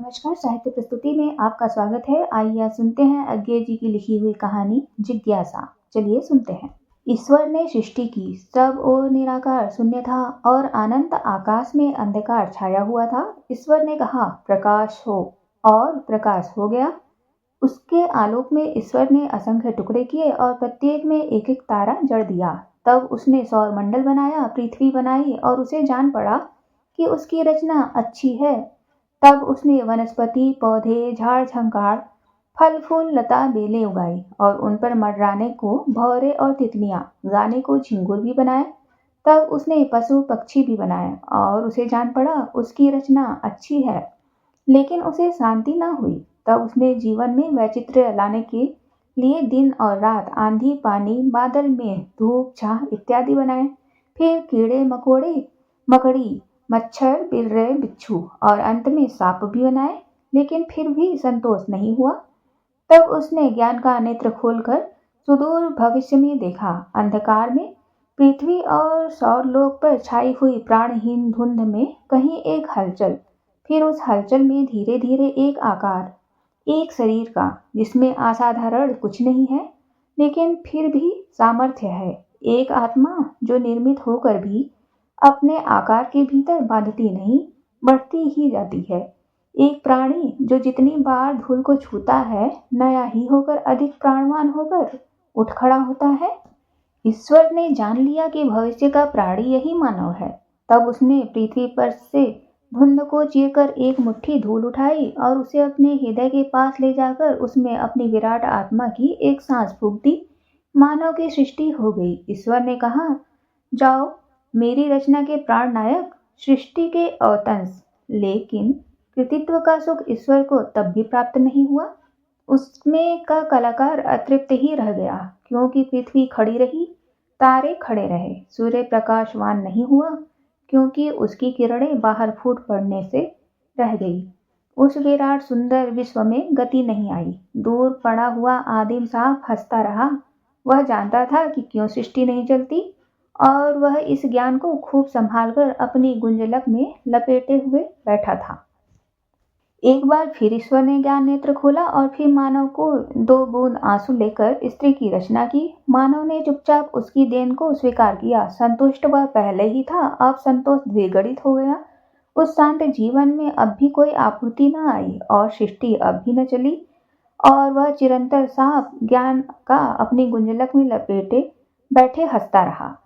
नमस्कार, साहित्य प्रस्तुति में आपका स्वागत है। आइए सुनते हैं अज्ञे जी की लिखी हुई कहानी जिज्ञासा। चलिए सुनते हैं। ईश्वर ने सृष्टि की, सब ओर निराकार शून्य था और अनंत आकाश में अंधकार छाया हुआ था। ईश्वर ने कहा प्रकाश हो, और प्रकाश हो गया। उसके आलोक में ईश्वर ने असंख्य टुकड़े किए और प्रत्येक में एक एक तारा जड़ दिया। तब उसने सौर मंडल बनाया, पृथ्वी बनाई और उसे जान पड़ा कि उसकी रचना अच्छी है। तब उसने वनस्पति, पौधे, झाड़ झंकार, फल फूल, लता, बेलें उगाई और उन पर मंडराने को भौरे और तितलियां, गाने को झिंगुर भी बनाए। तब उसने पशु पक्षी भी बनाए और उसे जान पड़ा उसकी रचना अच्छी है। लेकिन उसे शांति न हुई। तब उसने जीवन में वैचित्र्य लाने के लिए दिन और रात, आंधी पानी, बादल में धूप छाह इत्यादि बनाए। फिर कीड़े मकोड़े, मकड़ी, मच्छर, बिर्रे, बिच्छू और अंत में सांप भी बनाए। लेकिन फिर भी संतोष नहीं हुआ। तब उसने ज्ञान का नेत्र खोलकर सुदूर भविष्य में देखा। अंधकार में पृथ्वी और सौरलोक पर छाई हुई प्राणहीन धुंध में कहीं एक हलचल। फिर उस हलचल में धीरे धीरे एक आकार, एक शरीर का, जिसमें असाधारण कुछ नहीं है लेकिन फिर भी सामर्थ्य है। एक आत्मा जो निर्मित होकर भी अपने आकार के भीतर बांधती नहीं, बढ़ती ही जाती है। एक प्राणी जो जितनी बार धूल को छूता है, नया ही होकर अधिक प्राणवान होकर उठ खड़ा होता है। ईश्वर ने जान लिया कि भविष्य का प्राणी यही मानव है। तब उसने पृथ्वी पर से धुंध को चीरकर एक मुट्ठी धूल उठाई और उसे अपने हृदय के पास ले जाकर उसमें अपनी विराट आत्मा की एक सांस फूंक दी। मानव की सृष्टि हो गई। ईश्वर ने कहा, जाओ मेरी रचना के प्राण नायक, सृष्टि के अवतंस। लेकिन कृतित्व का सुख ईश्वर को तब भी प्राप्त नहीं हुआ। उसमें का कलाकार अतृप्त ही रह गया, क्योंकि पृथ्वी खड़ी रही, तारे खड़े रहे, सूर्य प्रकाशवान नहीं हुआ, क्योंकि उसकी किरणें बाहर फूट पड़ने से रह गई। उस विराट सुंदर विश्व में गति नहीं आई। दूर पड़ा हुआ आदिम सांप हंसता रहा। वह जानता था कि क्यों सृष्टि नहीं चलती, और वह इस ज्ञान को खूब संभालकर अपनी गुंजलक में लपेटे हुए बैठा था। एक बार फिर ईश्वर ने ज्ञान नेत्र खोला और फिर मानव को 2 बूंद आंसू लेकर स्त्री की रचना की। मानव ने चुपचाप उसकी देन को स्वीकार किया। संतुष्ट वह पहले ही था, अब संतोष द्विगुणित हो गया। उस शांत जीवन में अब भी कोई आपूर्ति न आई और सृष्टि अब भी न चली, और वह चिरंतर सांप ज्ञान का अपनी गुंजलक में लपेटे बैठे हंसता रहा।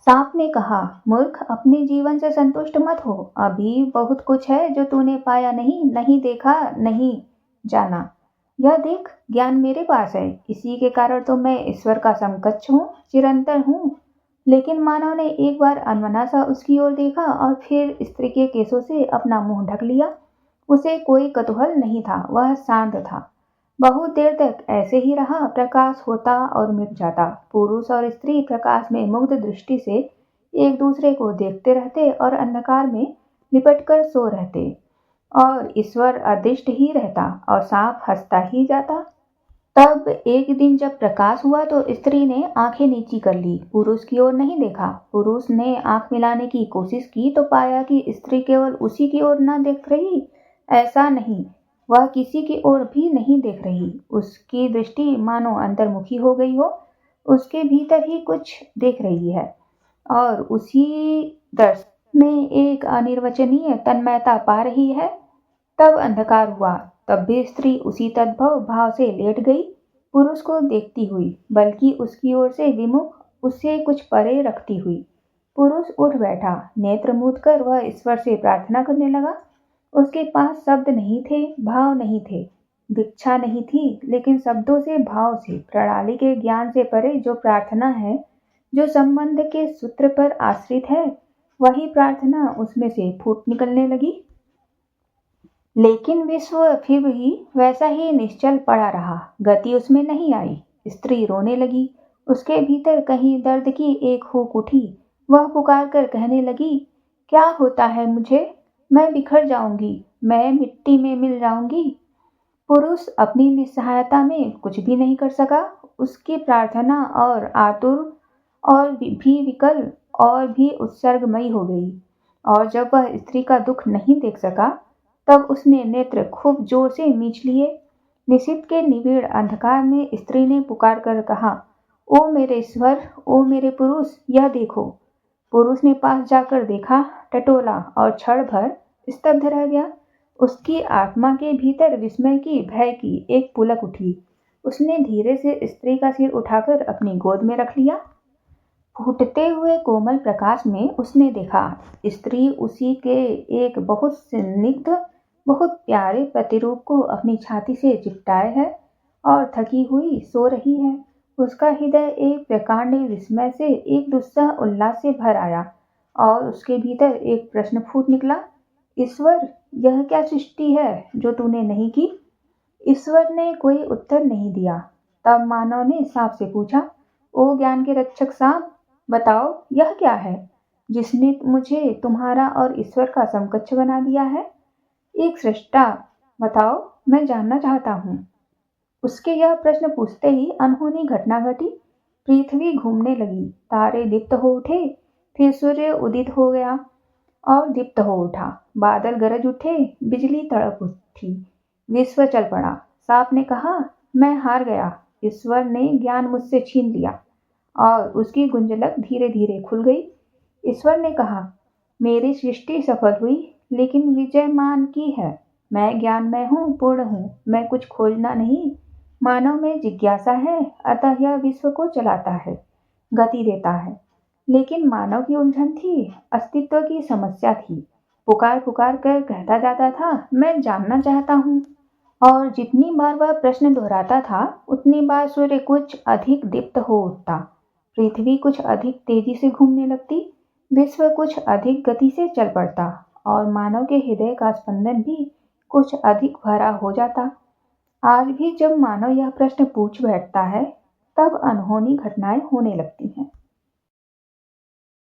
सांप ने कहा, मूर्ख, अपने जीवन से संतुष्ट मत हो। अभी बहुत कुछ है जो तूने पाया नहीं, नहीं देखा, नहीं जाना। यह देख, ज्ञान मेरे पास है। इसी के कारण तो मैं ईश्वर का समकक्ष हूँ, चिरंतर हूँ। लेकिन मानव ने एक बार अनमना सा उसकी ओर देखा और फिर स्त्री के केसों से अपना मुंह ढक लिया। उसे कोई कौतूहल नहीं था, वह शांत था। बहुत देर तक ऐसे ही रहा। प्रकाश होता और मिट जाता। पुरुष और स्त्री प्रकाश में मुग्ध दृष्टि से एक दूसरे को देखते रहते और अंधकार में लिपटकर सो रहते, और ईश्वर अदृष्ट ही रहता और सांप हंसता ही जाता। तब एक दिन जब प्रकाश हुआ तो स्त्री ने आंखें नीची कर ली, पुरुष की ओर नहीं देखा। पुरुष ने आंख मिलाने की कोशिश की तो पाया कि स्त्री केवल उसी की ओर न देख रही। ऐसा नहीं, वह किसी की ओर भी नहीं देख रही। उसकी दृष्टि मानो अंतर्मुखी हो गई हो, उसके भीतर ही कुछ देख रही है, और उसी दर्शन में एक अनिर्वचनीय तन्मयता पा रही है। तब अंधकार हुआ। तब भी स्त्री उसी तद्भव भाव से लेट गई, पुरुष को देखती हुई, बल्कि उसकी ओर से विमुख, उससे कुछ परे रखती हुई। पुरुष उठ बैठा। नेत्र मूंद कर वह ईश्वर से प्रार्थना करने लगा। उसके पास शब्द नहीं थे, भाव नहीं थे, दीक्षा नहीं थी, लेकिन शब्दों से, भाव से, प्रणाली के ज्ञान से परे जो प्रार्थना है, जो संबंध के सूत्र पर आश्रित है, वही प्रार्थना उसमें से फूट निकलने लगी। लेकिन विश्व फिर भी वैसा ही निश्चल पड़ा रहा। गति उसमें नहीं आई। स्त्री रोने लगी। उसके भीतर कहीं दर्द की एक हुक उठी। वह पुकार कर कहने लगी, क्या होता है मुझे? मैं बिखर जाऊंगी, मैं मिट्टी में मिल जाऊंगी। पुरुष अपनी निस्सहायता में कुछ भी नहीं कर सका। उसकी प्रार्थना और आतुर और भी विकल और भी उत्सर्गमयी हो गई। और जब वह स्त्री का दुख नहीं देख सका, तब उसने नेत्र खूब जोर से मींच लिए। निशीथ के निबिड़ अंधकार में स्त्री ने पुकार कर कहा, ओ मेरे ईश्वर, ओ मेरे पुरुष, यह देखो। पुरुष ने पास जाकर देखा, टटोला और क्षण भर स्तब्ध रह गया। उसकी आत्मा के भीतर विस्मय की, भय की एक पुलक उठी। उसने धीरे से स्त्री का सिर उठाकर अपनी गोद में रख लिया। फूटते हुए कोमल प्रकाश में उसने देखा, स्त्री उसी के एक बहुत स्निग्ध, बहुत प्यारे प्रतिरूप को अपनी छाती से चिपटाए है और थकी हुई सो रही है। उसका हृदय एक प्रकांड विस्मय से, एक दुस्सह उल्लास से भर आया और उसके भीतर एक प्रश्न फूट निकला, ईश्वर, यह क्या सृष्टि है जो तूने नहीं की? ईश्वर ने कोई उत्तर नहीं दिया। तब मानव ने सांप से पूछा, ओ ज्ञान के रक्षक सांप, बताओ यह क्या है जिसने मुझे तुम्हारा और ईश्वर का समकक्ष बना दिया है? एक सृष्टा, बताओ, मैं जानना चाहता हूँ। उसके यह प्रश्न पूछते ही अनहोनी घटना घटी। पृथ्वी घूमने लगी, तारे दीप्त हो उठे, फिर सूर्य उदित हो गया और दीप्त हो उठा। बादल गरज उठे, बिजली तड़क उठी, विश्व चल पड़ा। सांप ने कहा, मैं हार गया, ईश्वर ने ज्ञान मुझसे छीन लिया। और उसकी गुंजलक धीरे धीरे खुल गई। ईश्वर ने कहा, मेरी सृष्टि सफल हुई, लेकिन विजय मान की है। मैं ज्ञानमय हूँ, पूर्ण हूँ, मैं कुछ खोजना नहीं। मानव में जिज्ञासा है, अतः यह विश्व को चलाता है, गति देता है। लेकिन मानव की उलझन थी, अस्तित्व की समस्या थी। पुकार पुकार कर कहता जाता था, मैं जानना चाहता हूँ। और जितनी बार वह प्रश्न दोहराता था, उतनी बार सूर्य कुछ अधिक दीप्त हो उठता, पृथ्वी कुछ अधिक तेजी से घूमने लगती, विश्व कुछ अधिक गति से चल पड़ता और मानव के हृदय का स्पंदन भी कुछ अधिक भरा हो जाता। आज भी जब मानव यह प्रश्न पूछ बैठता है, तब अनहोनी घटनाएं होने लगती हैं।